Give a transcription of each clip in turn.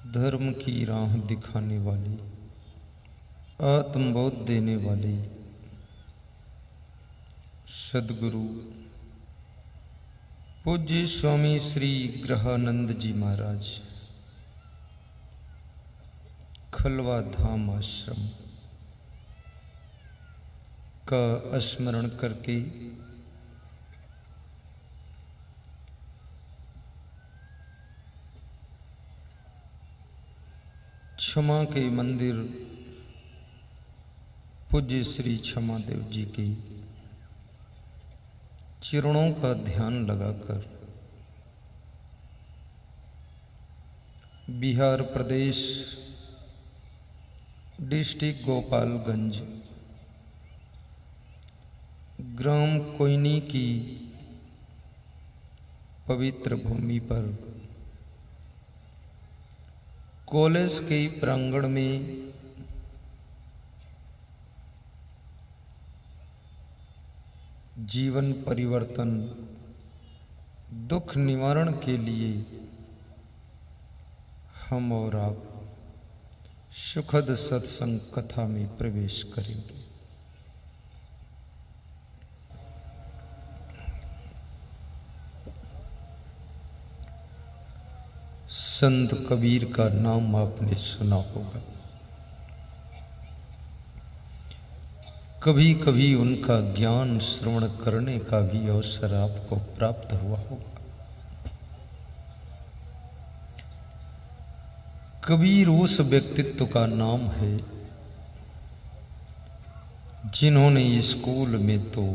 धर्म की राह दिखाने वाली, आत्मबोध देने वाली सदगुरु पूज्य स्वामी श्री ग्रहानंद जी महाराज खलवा धाम आश्रम का स्मरण करके क्षमा के मंदिर पूज्य श्री क्षमा देव जी के चरणों का ध्यान लगाकर बिहार प्रदेश डिस्ट्रिक्ट गोपालगंज ग्राम कोयनी की पवित्र भूमि पर कॉलेज के प्रांगण में जीवन परिवर्तन दुख निवारण के लिए हम और आप सुखद सत्संग कथा में प्रवेश करेंगे। संत कबीर का नाम आपने सुना होगा। कभी कभी उनका ज्ञान श्रवण करने का भी अवसर आपको प्राप्त हुआ होगा। कबीर उस व्यक्तित्व का नाम है जिन्होंने स्कूल में तो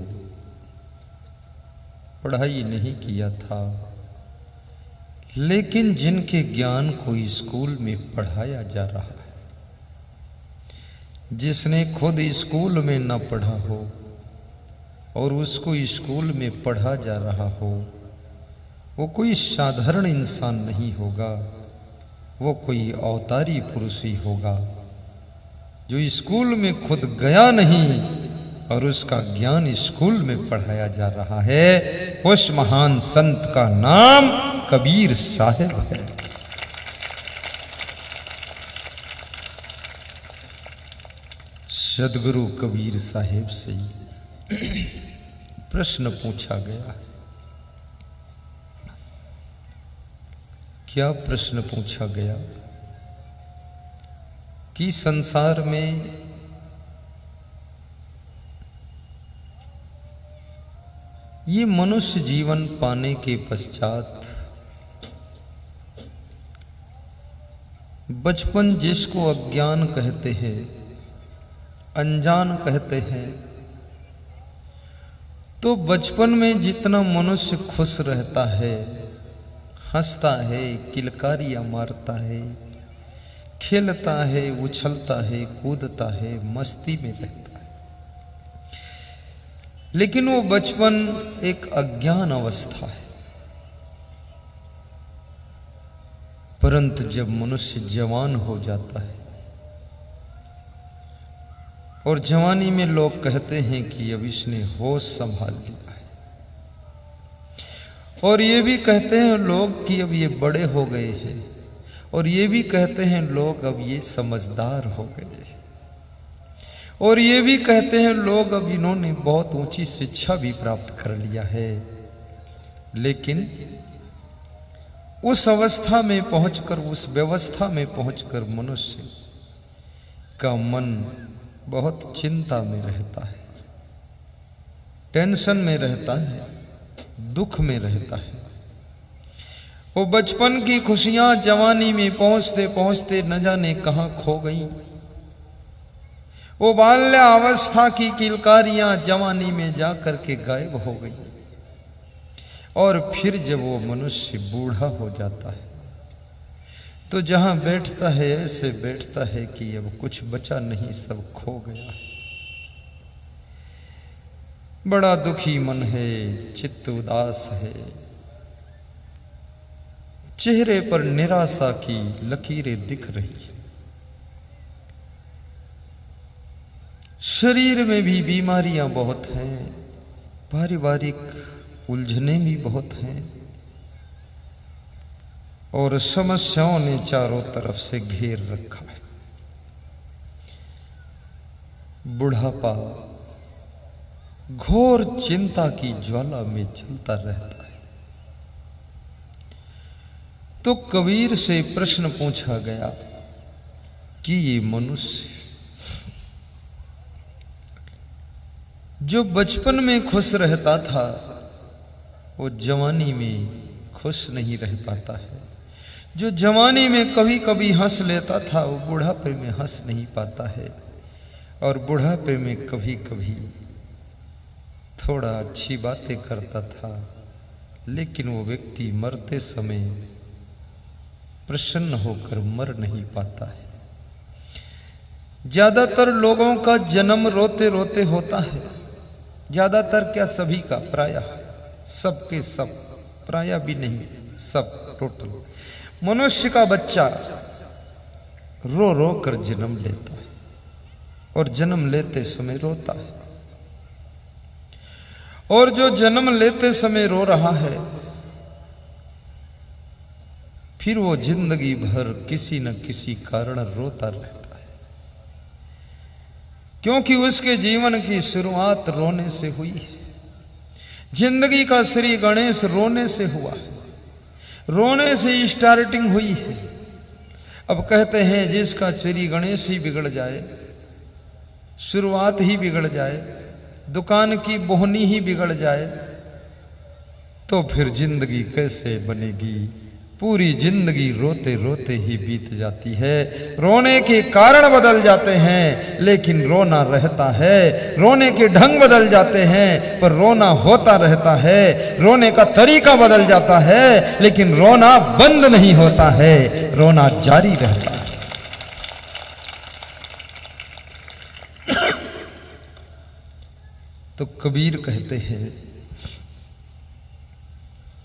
पढ़ाई नहीं किया था, लेकिन जिनके ज्ञान को स्कूल में पढ़ाया जा रहा है। जिसने खुद स्कूल में न पढ़ा हो और उसको स्कूल में पढ़ा जा रहा हो, वो कोई साधारण इंसान नहीं होगा, वो कोई अवतारी पुरुष ही होगा जो स्कूल में खुद गया नहीं और उसका ज्ञान स्कूल में पढ़ाया जा रहा है। उस महान संत का नाम कबीर साहिब है। सदगुरु कबीर साहिब से प्रश्न पूछा गया। क्या प्रश्न पूछा गया कि संसार में ये मनुष्य जीवन पाने के पश्चात बचपन जिसको अज्ञान कहते हैं, अनजान कहते हैं, तो बचपन में जितना मनुष्य खुश रहता है, हंसता है, किलकारियां मारता है, खेलता है, उछलता है, कूदता है, मस्ती में रहता है, लेकिन वो बचपन एक अज्ञान अवस्था है। परंतु जब मनुष्य जवान हो जाता है और जवानी में लोग कहते हैं कि अब इसने होश संभाल लिया है, और ये भी कहते हैं लोग कि अब ये बड़े हो गए हैं, और ये भी कहते हैं लोग अब ये समझदार हो गए हैं, और ये भी कहते हैं लोग अब इन्होंने बहुत ऊंची शिक्षा भी प्राप्त कर लिया है। लेकिन उस अवस्था में पहुंचकर, उस व्यवस्था में पहुंचकर मनुष्य का मन बहुत चिंता में रहता है, टेंशन में रहता है, दुख में रहता है। वो बचपन की खुशियां जवानी में पहुंचते पहुंचते न जाने कहां खो गई। वो बाल्यावस्था की किलकारियां जवानी में जाकर के गायब हो गई, और फिर जब वो मनुष्य बूढ़ा हो जाता है तो जहां बैठता है ऐसे बैठता है कि अब कुछ बचा नहीं, सब खो गया। बड़ा दुखी मन है, चित्त उदास है, चेहरे पर निराशा की लकीरें दिख रही है, शरीर में भी बीमारियां बहुत हैं, पारिवारिक उलझने भी बहुत हैं, और समस्याओं ने चारों तरफ से घेर रखा है। बुढ़ापा घोर चिंता की ज्वाला में जलता रहता है। तो कबीर से प्रश्न पूछा गया कि ये मनुष्य जो बचपन में खुश रहता था वो जवानी में खुश नहीं रह पाता है, जो जवानी में कभी कभी हंस लेता था वो बुढ़ापे में हंस नहीं पाता है, और बुढ़ापे में कभी कभी थोड़ा अच्छी बातें करता था, लेकिन वो व्यक्ति मरते समय प्रसन्न होकर मर नहीं पाता है। ज्यादातर लोगों का जन्म रोते रोते होता है। ज्यादातर क्या, सभी का, प्रायः सबके सब, प्रायः भी नहीं, सब टोटल। मनुष्य का बच्चा रो रो कर जन्म लेता है और जन्म लेते समय रोता है, और जो जन्म लेते समय रो रहा है फिर वो जिंदगी भर किसी न किसी कारण रोता रहता है, क्योंकि उसके जीवन की शुरुआत रोने से हुई है। जिंदगी का श्री गणेश रोने से हुआ है, रोने से स्टार्टिंग हुई है। अब कहते हैं जिसका श्री गणेश ही बिगड़ जाए, शुरुआत ही बिगड़ जाए, दुकान की बोहनी ही बिगड़ जाए, तो फिर जिंदगी कैसे बनेगी। पूरी जिंदगी रोते रोते ही बीत जाती है। रोने के कारण बदल जाते हैं लेकिन रोना रहता है, रोने के ढंग बदल जाते हैं पर रोना होता रहता है, रोने का तरीका बदल जाता है लेकिन रोना बंद नहीं होता है, रोना जारी रहता है। तो कबीर कहते हैं,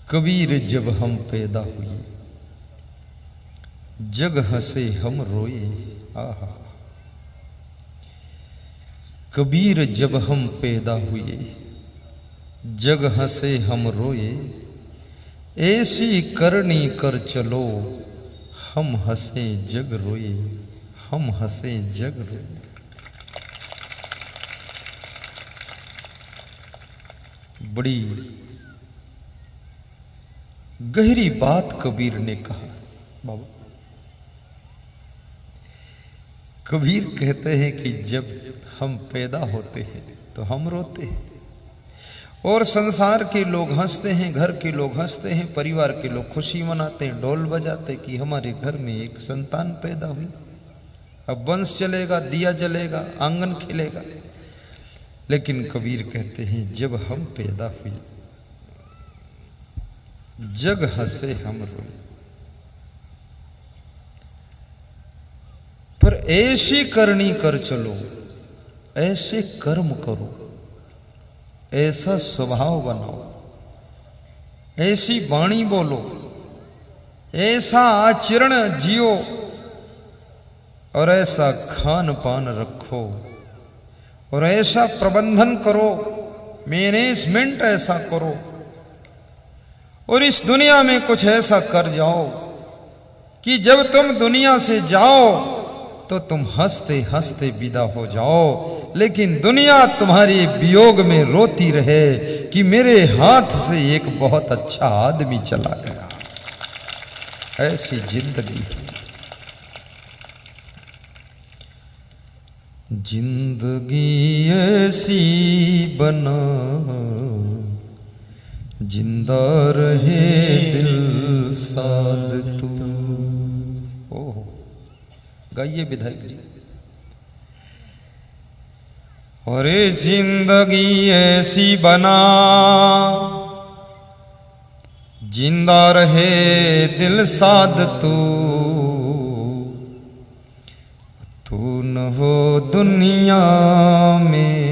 कबीर जब हम पैदा हुए जग हंसे हम रोए। आहा, कबीर जब हम पैदा हुए जग हंसे हम रोए, ऐसी करनी कर चलो हम हंसे जग रोए, हम हंसे जग रोए। बड़ी गहरी बात कबीर ने कहा। बाबू कबीर कहते हैं कि जब हम पैदा होते हैं तो हम रोते हैं, और संसार के लोग हंसते हैं, घर के लोग हंसते हैं, परिवार के लोग खुशी मनाते हैं, ढोल बजाते कि हमारे घर में एक संतान पैदा हुई, अब वंश चलेगा, दिया जलेगा, आंगन खिलेगा। लेकिन कबीर कहते हैं जब हम पैदा हुए जग हंसे हम रोए, पर ऐसी करनी कर चलो, ऐसे कर्म करो, ऐसा स्वभाव बनाओ, ऐसी वाणी बोलो, ऐसा आचरण जियो और ऐसा खान पान रखो और ऐसा प्रबंधन करो, मैनेजमेंट ऐसा करो, और इस दुनिया में कुछ ऐसा कर जाओ कि जब तुम दुनिया से जाओ तो तुम हंसते हंसते विदा हो जाओ, लेकिन दुनिया तुम्हारे वियोग में रोती रहे कि मेरे हाथ से एक बहुत अच्छा आदमी चला गया। ऐसी जिंदगी, जिंदगी ऐसी बना जिंदा रहे दिल साद तू। ओह, गाइए विधायक जी। और जिंदगी ऐसी बना जिंदा रहे दिल साद तू, तू न हो दुनिया में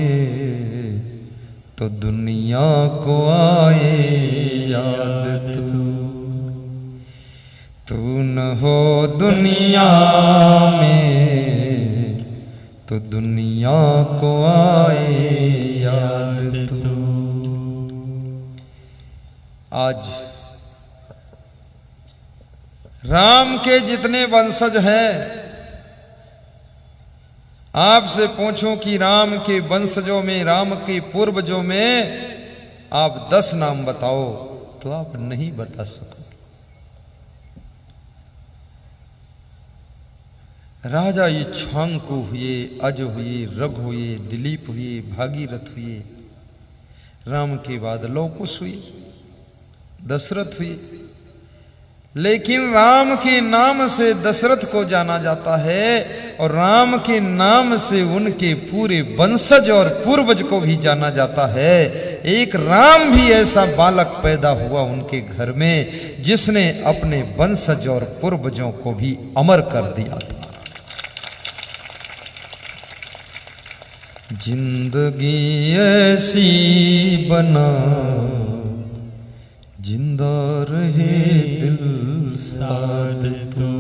तो दुनिया को आए याद तू, तू न हो दुनिया में तो दुनिया को आए याद तू। आज राम के जितने वंशज हैं, आपसे पूछूं कि राम के वंशजों में, राम के पूर्वजों में आप 10 नाम बताओ, तो आप नहीं बता सको। राजा इक्ष्वाकु हुए, अज हुए, रघु हुए, दिलीप हुए, भागीरथ हुए। राम के बाद लौकुश हुए, दशरथ हुए। लेकिन राम के नाम से दशरथ को जाना जाता है और राम के नाम से उनके पूरे वंशज और पूर्वज को भी जाना जाता है। एक राम भी ऐसा बालक पैदा हुआ उनके घर में जिसने अपने वंशज और पूर्वजों को भी अमर कर दिया था। जिंदगी ऐसी बना जिंदा रहे दिल साथ तू।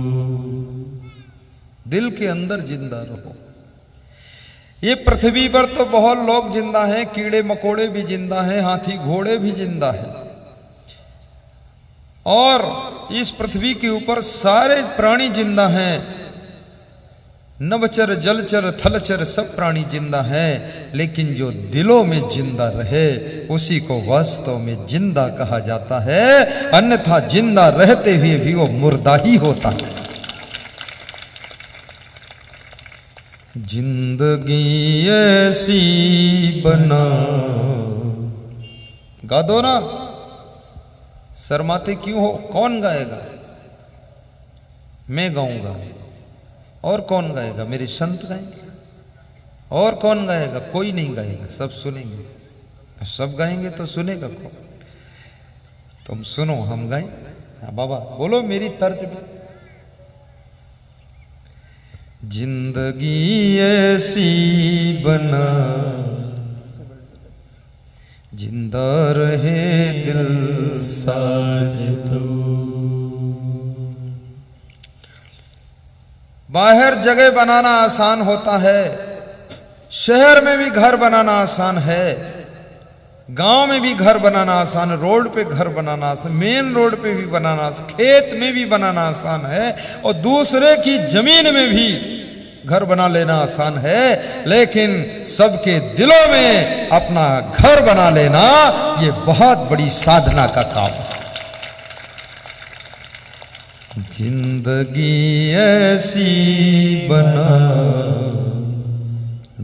दिल के अंदर जिंदा रहो। ये पृथ्वी पर तो बहुत लोग जिंदा हैं, कीड़े मकोड़े भी जिंदा हैं, हाथी घोड़े भी जिंदा हैं, और इस पृथ्वी के ऊपर सारे प्राणी जिंदा हैं। नभचर, जलचर, थलचर सब प्राणी जिंदा हैं, लेकिन जो दिलों में जिंदा रहे उसी को वास्तव में जिंदा कहा जाता है। अन्यथा जिंदा रहते हुए भी वो मुर्दा ही होता है। जिंदगी ऐसी बना, गा दो ना, शर्माते क्यों हो? कौन गाएगा? मैं गाऊंगा। और कौन गाएगा? मेरे संत गाएंगे। और कौन गाएगा? कोई नहीं गाएगा, सब सुनेंगे। सब गाएंगे तो सुनेगा कौन? तुम सुनो, हम गाएं। हाँ बाबा बोलो मेरी तर्ज में। जिंदगी ऐसी बना जिंदा रहे दिल साथ तू। बाहर जगह बनाना आसान होता है, शहर में भी घर बनाना आसान है, गांव में भी घर बनाना आसान है, रोड पे घर बनाना आसान, मेन रोड पे भी बनाना आसान, खेत में भी बनाना आसान है, और दूसरे की जमीन में भी घर बना लेना आसान है। लेकिन सबके दिलों में अपना घर बना लेना ये बहुत बड़ी साधना का काम है। जिंदगी ऐसी बना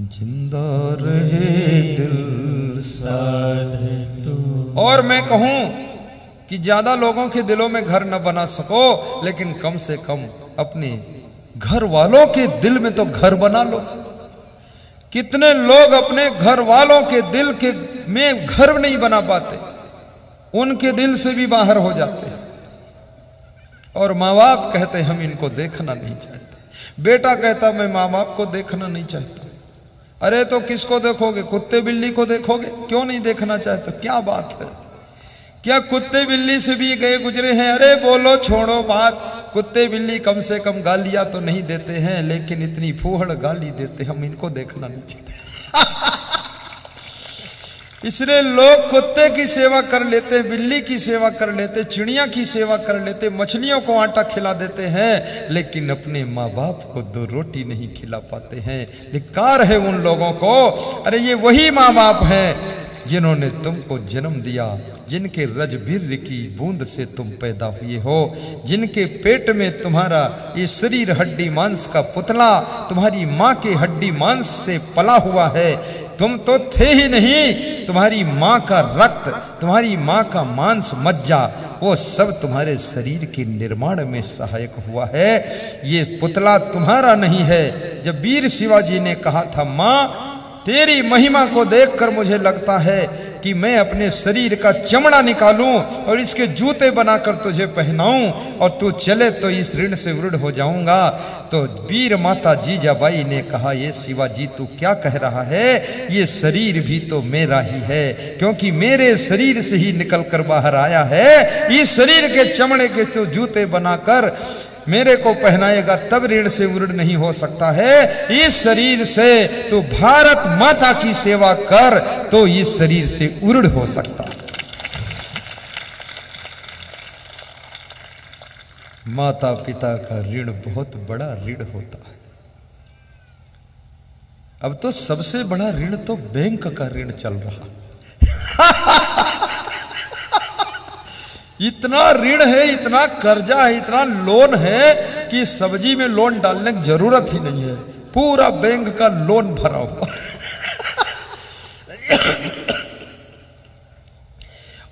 जिंदा रहे दिल साथ तू। और मैं कहूं कि ज्यादा लोगों के दिलों में घर न बना सको, लेकिन कम से कम अपने घर वालों के दिल में तो घर बना लो। कितने लोग अपने घर वालों के दिल के में घर नहीं बना पाते, उनके दिल से भी बाहर हो जाते हैं। और माँ बाप कहते हम इनको देखना नहीं चाहते। बेटा कहता मैं माँ बाप को देखना नहीं चाहता। अरे तो किसको देखोगे? कुत्ते बिल्ली को देखोगे? क्यों नहीं देखना चाहते? क्या बात है? क्या कुत्ते बिल्ली से भी गए गुजरे हैं? अरे बोलो, छोड़ो बात। कुत्ते बिल्ली कम से कम गालियां तो नहीं देते हैं, लेकिन इतनी फूहड़ गाली देते, हम इनको देखना नहीं चाहते। इसलिए लोग कुत्ते की सेवा कर लेते, बिल्ली की सेवा कर लेते, चिड़िया की सेवा कर लेते, मछलियों को आटा खिला देते हैं, लेकिन अपने माँ बाप को 2 रोटी नहीं खिला पाते हैं। धिक्कार है उन लोगों को। अरे ये वही माँ बाप हैं जिन्होंने तुमको जन्म दिया, जिनके रजबीर की बूंद से तुम पैदा हुए हो, जिनके पेट में तुम्हारा ये शरीर हड्डी मांस का पुतला तुम्हारी माँ के हड्डी मांस से पला हुआ है। तुम तो थे ही नहीं, तुम्हारी माँ का रक्त, तुम्हारी माँ का मांस मज्जा, वो सब तुम्हारे शरीर के निर्माण में सहायक हुआ है। ये पुतला तुम्हारा नहीं है। जब वीर शिवाजी ने कहा था, माँ तेरी महिमा को देखकर मुझे लगता है कि मैं अपने शरीर का चमड़ा निकालूं और इसके जूते बनाकर तुझे पहनाऊं और तू चले तो इस ऋण से वृण हो जाऊंगा। तो वीर माता जीजाबाई ने कहा, ये शिवाजी तू क्या कह रहा है? ये शरीर भी तो मेरा ही है, क्योंकि मेरे शरीर से ही निकल कर बाहर आया है। इस शरीर के चमड़े के तो जूते बनाकर मेरे को पहनाएगा, तब ऋण से वृण नहीं हो सकता है। इस शरीर से तो भारत माता की सेवा कर, तो इस शरीर से वृण हो सकता। माता पिता का ऋण बहुत बड़ा ऋण होता है। अब तो सबसे बड़ा ऋण तो बैंक का ऋण चल रहा। इतना ऋण है, इतना कर्जा है, इतना लोन है कि सब्जी में लोन डालने की जरूरत ही नहीं है, पूरा बैंक का लोन भरा हुआ।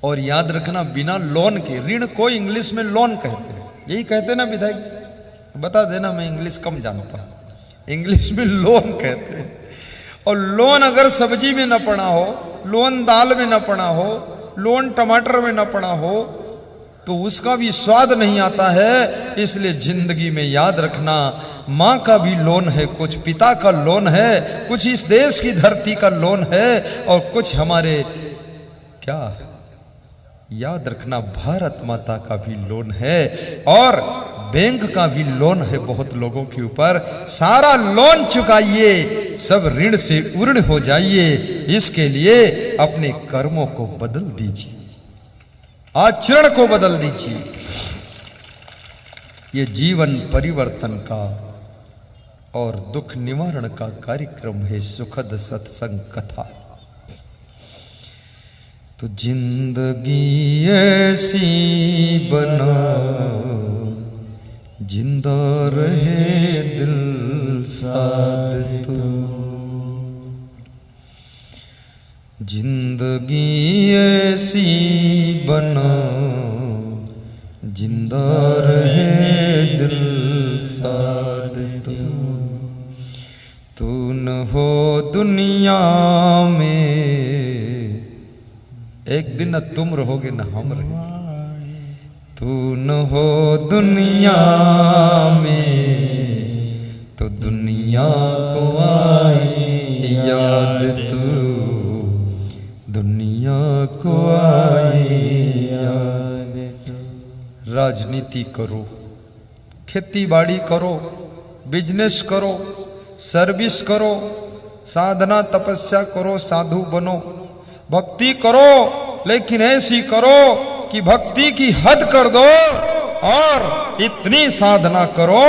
और याद रखना, बिना लोन के ऋण को इंग्लिश में लोन कहते हैं, यही कहते हैं ना विधायक जी? बता देना, मैं इंग्लिश कम जानता हूं, इंग्लिश में लोन कहते हैं। और लोन अगर सब्जी में न पड़ा हो, लोन दाल में न पड़ा हो, लोन टमाटर में न पड़ा हो, तो उसका भी स्वाद नहीं आता है। इसलिए जिंदगी में याद रखना, माँ का भी लोन है, कुछ पिता का लोन है, कुछ इस देश की धरती का लोन है, और कुछ हमारे क्या याद रखना, भारत माता का भी लोन है, और बैंक का भी लोन है बहुत लोगों के ऊपर। सारा लोन चुकाइए, सब ऋण से उर्ण हो जाइए। इसके लिए अपने कर्मों को बदल दीजिए, आचरण को बदल दीजिए। ये जीवन परिवर्तन का और दुख निवारण का कार्यक्रम है, सुखद सत्संग कथा। तो जिंदगी ऐसी बना, जिंदा रहे दिल साथ तो, जिंदगी ऐसी बना, जिंदा रहे दिल साथ तो। तू न हो दुनिया में, एक दिन न तुम रहोगे न हम रहे। तू न हो दुनिया में, तो दुनिया को आए याद, तू दुनिया को आए याद। राजनीति करो, खेती बाड़ी करो, बिजनेस करो, सर्विस करो, साधना तपस्या करो, साधु बनो, भक्ति करो, लेकिन ऐसी करो कि भक्ति की हद कर दो, और इतनी साधना करो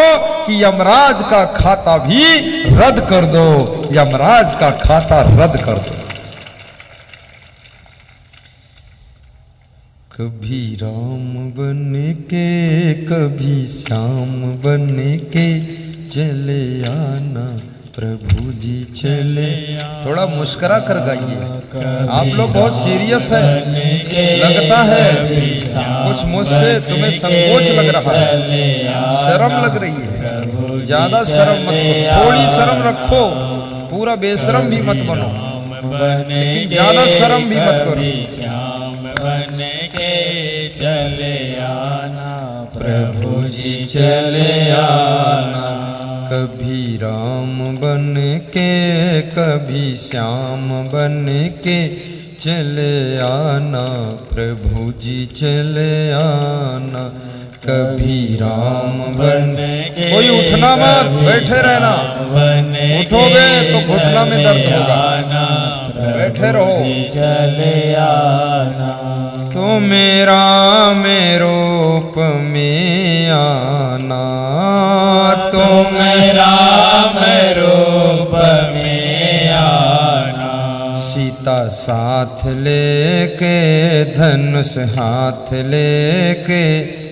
कि यमराज का खाता भी रद्द कर दो, यमराज का खाता रद्द कर दो। कभी राम बन के, कभी श्याम बन के चले आना प्रभु जी चले। थोड़ा मुस्कुरा कर गाइए, आप लोग बहुत सीरियस है लगता है, कुछ मुझसे तुम्हें संकोच लग रहा है, शर्म लग रही है। ज्यादा शर्म मत करो, थोड़ी शर्म रखो, पूरा बेशरम भी मत बनो, लेकिन ज्यादा शर्म भी मत करो। बन के चले आना प्रभु जी चले आना। कभी राम बन के, कभी श्याम बन के चले आना प्रभु जी चले आना। कभी राम बन के, कोई उठना मत, बैठे रहना, उठोगे तो घुटना में दर्द होगा, बैठे रहो। चले आना तो मेरा में रूप में आना, तो मेरा में रूप में आना। सीता साथ लेके, धनुष हाथ लेके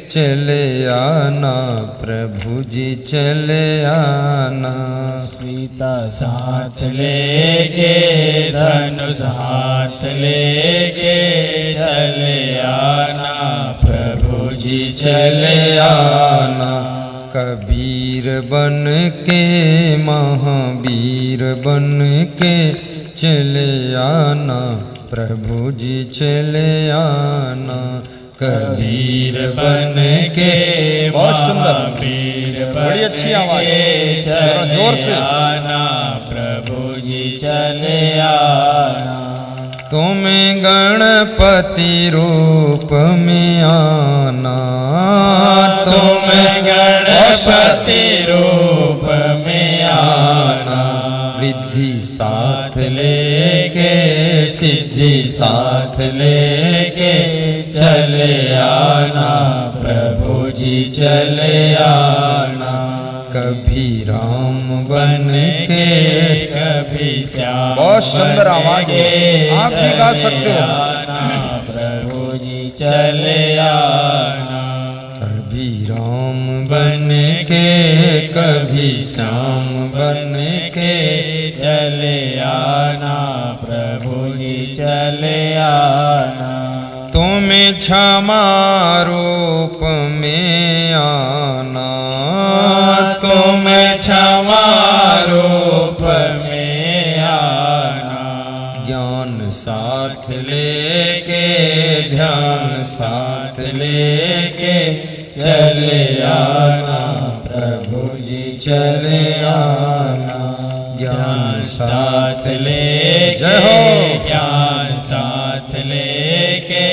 चले आना प्रभु जी चले आना। सीता साथ लेके, धनुष हाथ लेके चले आना प्रभु जी चले आना। कबीर बन के, महावीर बन के चले आना प्रभु जी चले आना। कबीर बन के, बहुत सुंदर, बड़ी अच्छी आवाज, चले जोर से आना प्रभु जी चले आना। तुम्हें गणपति रूप में आना, तुम्हें गणपति रूप में आना। रिद्धि साथ लेके, सिद्धि साथ लेके चले आना प्रभु जी चले आना। कभी राम बन के कभी श्याम बहुत सुंदर आवाज है, आप भी गा सकते हो। प्रभु जी चले आना। कभी राम बन के कभी श्याम बन के चले आना। प्रभु जी चले आना। तुम्हें क्षमा रूप में आना। तुम्हें क्षमा रूप में आना। ज्ञान साथ लेके ध्यान साथ लेके चले आना। प्रभु जी चले आना। ज्ञान साथ लेके ज्ञान साथ लेके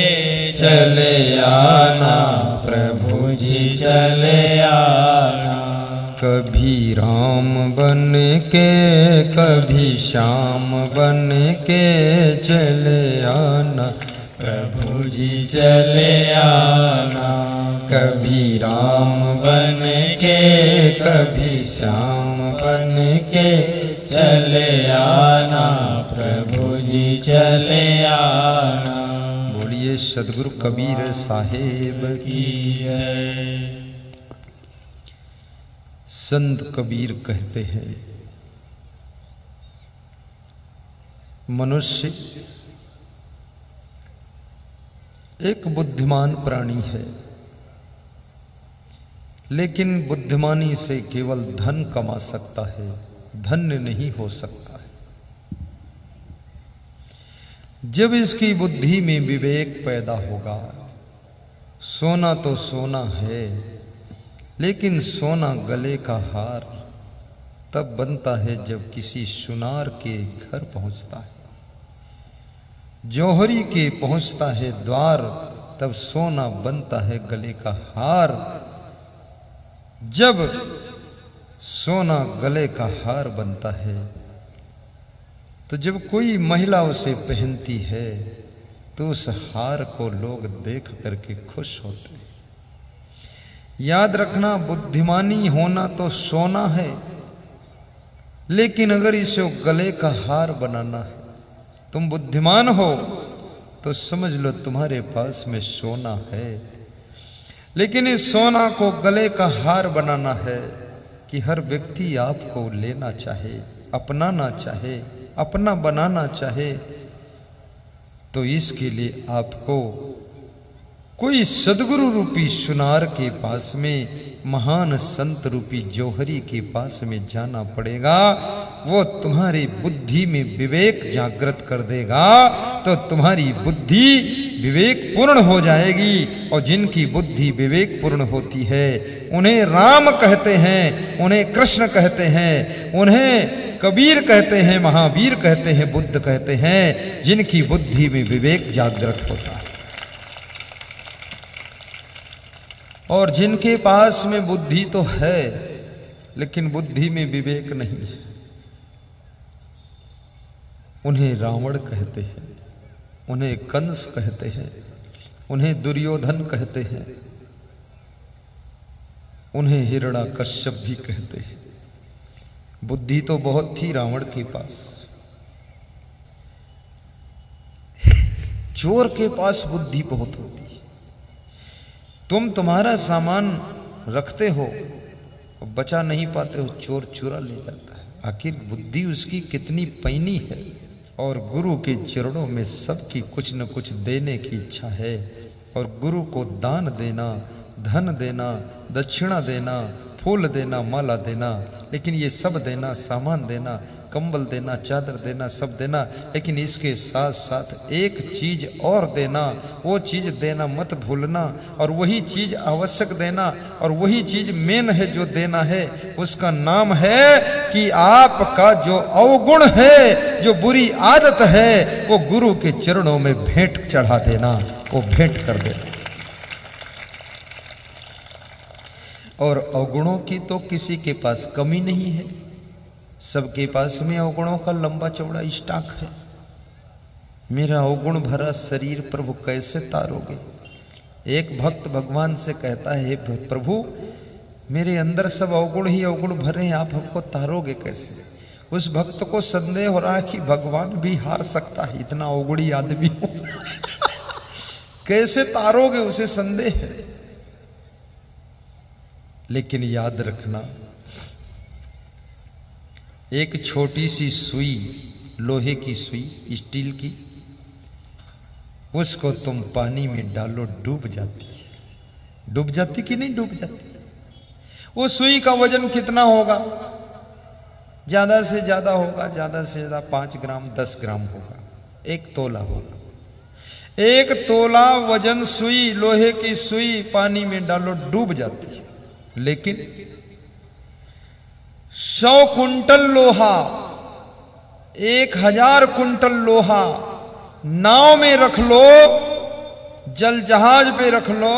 चले आना। प्रभु जी चले आना। कभी राम बन के कभी श्याम बन के चले आना। प्रभु जी चले आना। कभी राम बन के कभी श्याम बन के चले आना। प्रभु जी चले आना। बोलिए सदगुरु कबीर साहेब की जय। संत कबीर कहते हैं, मनुष्य एक बुद्धिमान प्राणी है, लेकिन बुद्धिमानी से केवल धन कमा सकता है, धन्य नहीं हो सकता है। जब इसकी बुद्धि में विवेक पैदा होगा, सोना तो सोना है, लेकिन सोना गले का हार तब बनता है जब किसी सुनार के घर पहुंचता है, जौहरी के पहुंचता है द्वार, तब सोना बनता है गले का हार। जब सोना गले का हार बनता है तो जब कोई महिला उसे पहनती है तो उस हार को लोग देख करके खुश होते हैं। याद रखना, बुद्धिमानी होना तो सोना है, लेकिन अगर इसे गले का हार बनाना है, तुम बुद्धिमान हो तो समझ लो तुम्हारे पास में सोना है, लेकिन इस सोना को गले का हार बनाना है कि हर व्यक्ति आपको लेना चाहे, अपनाना चाहे, अपना बनाना चाहे, तो इसके लिए आपको कोई सदगुरु रूपी सुनार के पास में, महान संत रूपी जौहरी के पास में जाना पड़ेगा। वो तुम्हारी बुद्धि में विवेक जागृत कर देगा तो तुम्हारी बुद्धि विवेक पूर्ण हो जाएगी। और जिनकी बुद्धि विवेक पूर्ण होती है उन्हें राम कहते हैं, उन्हें कृष्ण कहते हैं, उन्हें कबीर कहते हैं, महावीर कहते हैं, बुद्ध कहते हैं, जिनकी बुद्धि में विवेक जागृत होता है। और जिनके पास में बुद्धि तो है लेकिन बुद्धि में विवेक नहीं है, उन्हें रावण कहते हैं, उन्हें कंस कहते हैं, उन्हें दुर्योधन कहते हैं, उन्हें हिरण्याकश्यप भी कहते हैं। बुद्धि तो बहुत थी रावण के पास, चोर के पास बुद्धि बहुत होती है। तुम्हारा सामान रखते हो और बचा नहीं पाते हो, चोर चुरा ले जाता है। आखिर बुद्धि उसकी कितनी पैनी है। और गुरु के चरणों में सबकी कुछ न कुछ देने की इच्छा है, और गुरु को दान देना, धन देना, दक्षिणा देना, फूल देना, माला देना, लेकिन ये सब देना, सामान देना, कंबल देना, चादर देना, सब देना, लेकिन इसके साथ साथ एक चीज और देना, वो चीज देना मत भूलना, और वही चीज आवश्यक देना, और वही चीज मेन है जो देना है, उसका नाम है कि आपका जो अवगुण है, जो बुरी आदत है, वो गुरु के चरणों में भेंट चढ़ा देना, वो भेंट कर देना। और अवगुणों की तो किसी के पास कमी नहीं है, सबके पास में अवगुणों का लंबा चौड़ा स्टॉक है। मेरा अवगुण भरा शरीर प्रभु कैसे तारोगे? एक भक्त भगवान से कहता है, हे प्रभु मेरे अंदर सब अवगुण ही अवगुण भरे हैं, आप हमको तारोगे कैसे? उस भक्त को संदेह हो रहा है कि भगवान भी हार सकता है, इतना अवगुणी आदमी हो कैसे तारोगे, उसे संदेह है। लेकिन याद रखना, एक छोटी सी सुई, लोहे की सुई, स्टील की, उसको तुम पानी में डालो, डूब जाती है। डूब जाती कि नहीं डूब जाती? वो सुई का वजन कितना होगा? ज्यादा से ज्यादा होगा, ज्यादा से ज्यादा 5 ग्राम 10 ग्राम होगा, 1 तोला होगा। 1 तोला वजन सुई, लोहे की सुई पानी में डालो, डूब जाती है। लेकिन 100 कुंटल लोहा, 1000 कुंटल लोहा नाव में रख लो, जल जहाज पे रख लो,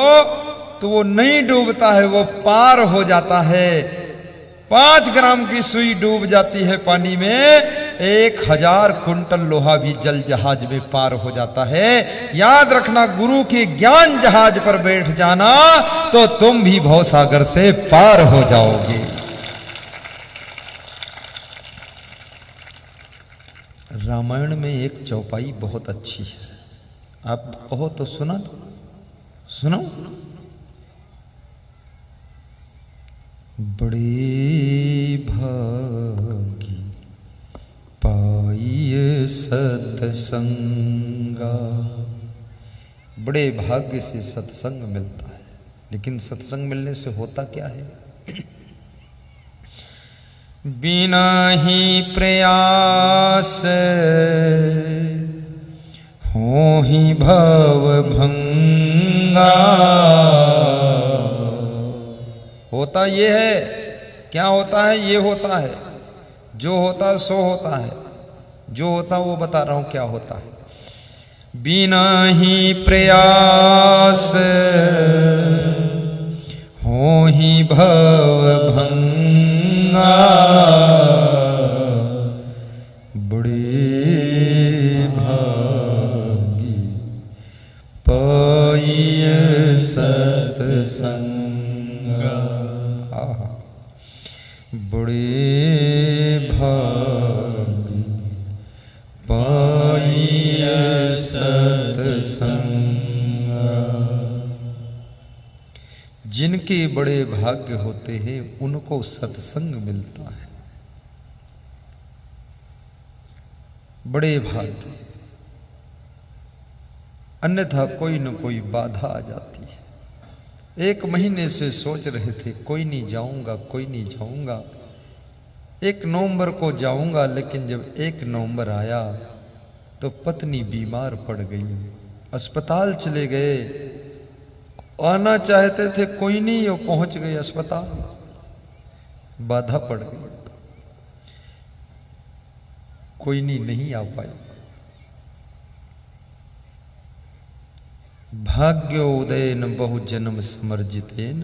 तो वो नहीं डूबता है, वो पार हो जाता है। 5 ग्राम की सुई डूब जाती है पानी में, 1000 कुंटल लोहा भी जल जहाज में पार हो जाता है। याद रखना, गुरु के ज्ञान जहाज पर बैठ जाना तो तुम भी भवसागर से पार हो जाओगे। रामायण में एक चौपाई बहुत अच्छी है, आप कहो तो सुना दो, सुनो। बड़े भागी पाइए सत्संगा, बड़े भाग्य से सत्संग मिलता है। लेकिन सत्संग मिलने से होता क्या है? बिना ही प्रयास हो ही भव भंगा। होता ये है, क्या होता है? ये होता है, जो होता सो होता है, जो होता वो बता रहा हूं क्या होता है। बिना ही प्रयास हो ही भव भंगा। बड़े भागी पाइए सत्संगा, बड़े भागी पाइए सत्संगा। जिनके बड़े भाग्य होते हैं उनको सत्संग मिलता है। बड़े भाग्य, अन्यथा कोई न कोई बाधा आ जाती है। 1 महीने से सोच रहे थे कोई नहीं जाऊंगा, कोई नहीं जाऊंगा, 1 नवंबर को जाऊंगा। लेकिन जब 1 नवंबर आया तो पत्नी बीमार पड़ गई, अस्पताल चले गए। आना चाहते थे, कोई नहीं, वो पहुंच गए अस्पताल, बाधा पड़ गई, कोई नहीं आ पाई। भाग्योदयन बहु जन्म समर्जितेन